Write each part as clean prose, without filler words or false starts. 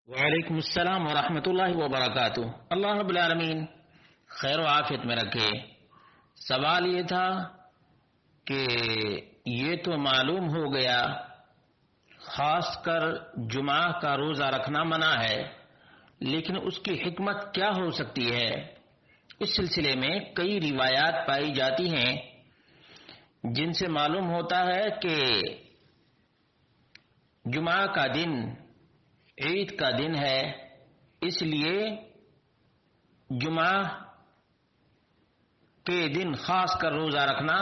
وعلیکم السلام ورحمۃ اللہ وبرکاتہ۔ اللہ رب العالمین خیر و عافیت میں رکھے۔ سوال یہ تھا کہ یہ تو معلوم ہو گیا خاص کر جمعہ کا روزہ رکھنا منع ہے، لیکن اس کی حکمت کیا ہو سکتی ہے؟ اس سلسلے میں کئی روایات پائی جاتی ہیں جن سے معلوم ہوتا ہے کہ جمعہ کا دن عید کا دن ہے، اس لیے جمعہ کے دن خاص کر روزہ رکھنا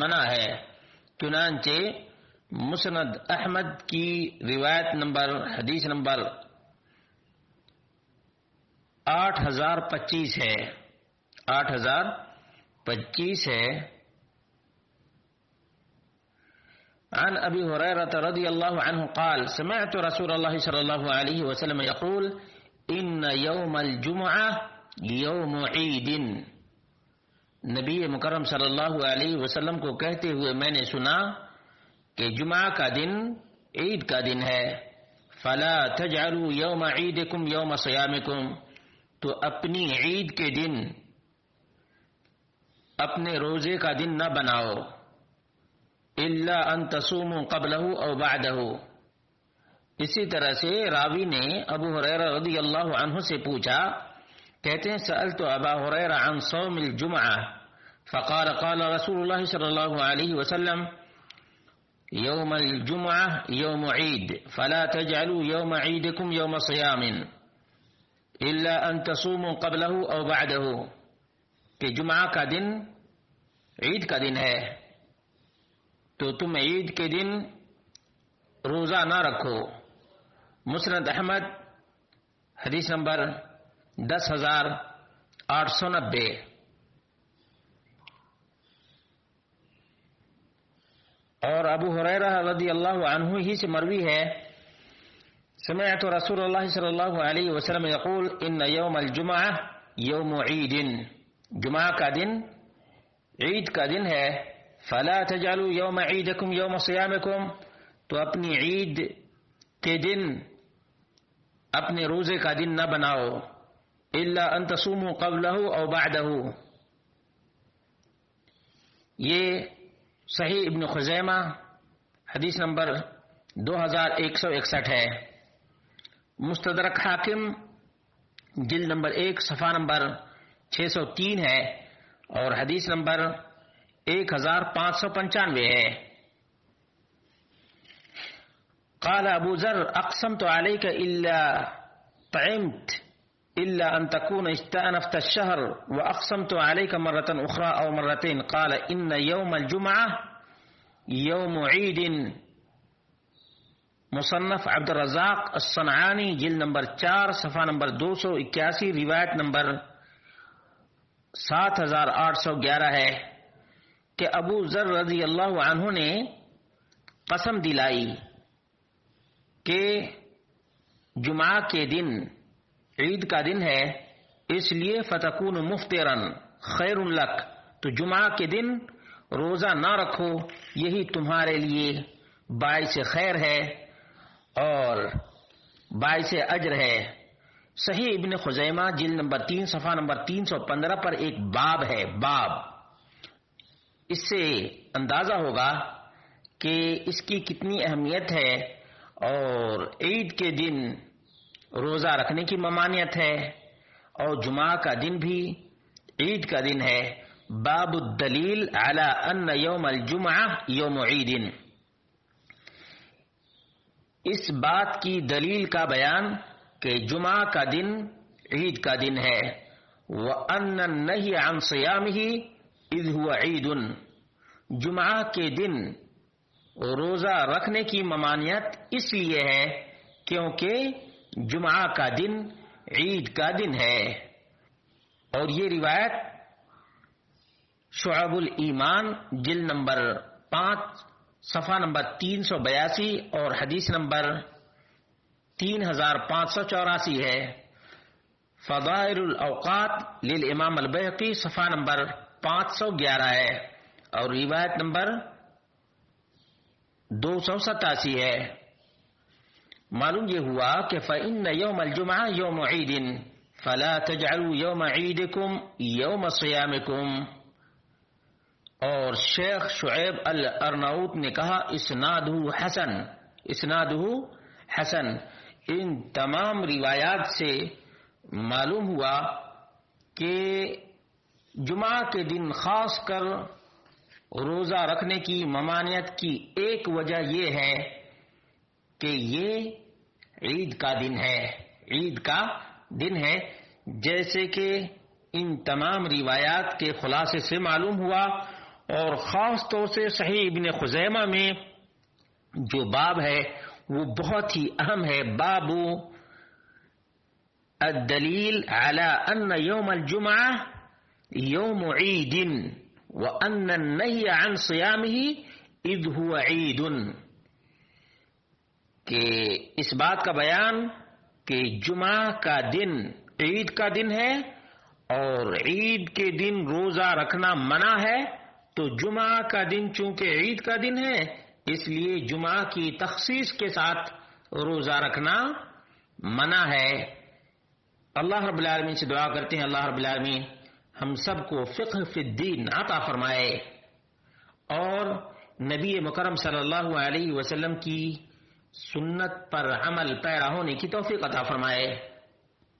منع ہے۔ چنانچہ مسند احمد کی روایت حدیث نمبر 8025 ہے 8025 ہے۔ عن ابی ہریرہ رضی اللہ عنہ قال سمعت رسول اللہ صلی اللہ علیہ وسلم یقول ان یوم الجمعہ یوم عید۔ نبی مکرم صلی اللہ علیہ وسلم کو کہتے ہوئے میں نے سنا کہ جمعہ کا دن عید کا دن ہے۔ فلا تجعلوا یوم عیدکم یوم صیامکم، تو اپنی عید کے دن اپنے روزے کا دن نہ بناؤ، الا ان تصوموا قبلہ او بعدہ۔ اسی طرح سے راوی نے ابو ہریرہ رضی اللہ عنہ سے پوچھا، کہتے ہیں سألت ابا ہریرہ عن صوم الجمعہ فقال قال رسول اللہ صلی اللہ علیہ وسلم یوم الجمعہ یوم عید فلا تجعلوا یوم عیدکم یوم صیام الا ان تصوموا قبلہ او بعدہ، کہ جمعہ کا دن عید کا دن ہے تو تم عید کے دن روزہ نہ رکھو۔ مسند احمد حدیث نمبر 10890۔ اور ابو ہریرہ رضی اللہ عنہ ہی سے مروی ہے، سمعت رسول اللہ صلی اللہ علیہ وسلم یقول ان یوم الجمعہ یوم عید، جمعہ کا دن عید کا دن ہے۔ فلا تجعلوا یوم عیدکم یوم صیامکم، تو اپنی عید کے دن اپنے روزے کا دن نہ بناؤ، الا ان تصوموا قبلہ او بعدہ۔ یہ صحیح ابن خزیمہ حدیث نمبر 2161 ہے۔ مستدرک حاکم جلد نمبر 1 صفحہ نمبر 603 ہے اور حدیث نمبر 1595 ہے۔ قال ابو ذر اقسمت عليك الا طعمت الا ان تكون استأنفت الشهر واقسمت عليك مرة اخرى او مرتين قال ان يوم الجمعة يوم عيد۔ مصنف عبد الرزاق الصنعانی جلد نمبر 4 صفحہ نمبر 281، روایت نمبر 7811 ہے کہ ابو ذر رضی اللہ عنہ نے قسم دلائی کہ جمعہ کے دن عید کا دن ہے، اس لیے فتکون مفطرا خیر لک، تو جمعہ کے دن روزہ نہ رکھو، یہی تمہارے لیے باعث خیر ہے اور باعث اجر ہے۔ صحیح ابن خزیمہ جلد نمبر 3 صفحہ نمبر 315 پر ایک باب ہے، باب۔ اس سے اندازہ ہوگا کہ اس کی کتنی اہمیت ہے اور عید کے دن روزہ رکھنے کی ممانعت ہے اور جمعہ کا دن بھی عید کا دن ہے۔ باب الدلیل علی ان یوم الجمعہ یوم عید، اس بات کی دلیل کا بیان کہ جمعہ کا دن عید کا دن ہے۔ وَأَنَّ النَّهْيَ عَنْ صِيَامِهِ اذ هو عید، جمعہ کے دن روزہ رکھنے کی ممانعت اس لیے ہے کیونکہ جمعہ کا دن عید کا دن ہے۔ اور یہ روایت شعب الایمان جلد نمبر 5 صفحہ نمبر 382 اور حدیث نمبر 3584 ہے۔ فضائل الاوقات للامام البیہقی صفحہ نمبر 511 ہے اور روایت نمبر 287 ہے۔ معلوم یہ ہوا کہ فإن يوم الجمعہ یوم عید فلا تجعلوا یوم عیدکم یوم صیامکم. اور شیخ شعیب الارناؤت نے کہا اسنادہ حسن. ان تمام روایات سے معلوم ہوا کہ جمعہ کے دن خاص کر روزہ رکھنے کی ممانعت کی ایک وجہ یہ ہے کہ یہ عید کا دن ہے، جیسے کہ ان تمام روایات کے خلاصے سے معلوم ہوا. اور خاص طور سے صحیح ابن خزیمہ میں جو باب ہے وہ بہت ہی اہم ہے. باب الدلیل علی ان یوم الجمعہ یوم عید وان النہی عن صیامہ اذ هو عید. کہ اس بات کا بیان کہ جمعہ کا دن عید کا دن ہے اور عید کے دن روزہ رکھنا منع ہے، تو جمعہ کا دن چونکہ عید کا دن ہے اس لیے جمعہ کی تخصیص کے ساتھ روزہ رکھنا منع ہے. اللہ رب العالمین سے دعا کرتے ہیں اللہ رب العالمین ہم سب کو فقہ فی الدین عطا فرمائے اور نبی مکرم صلی اللہ علیہ وسلم کی سنت پر عمل پیرا ہونے کی توفیق عطا فرمائے.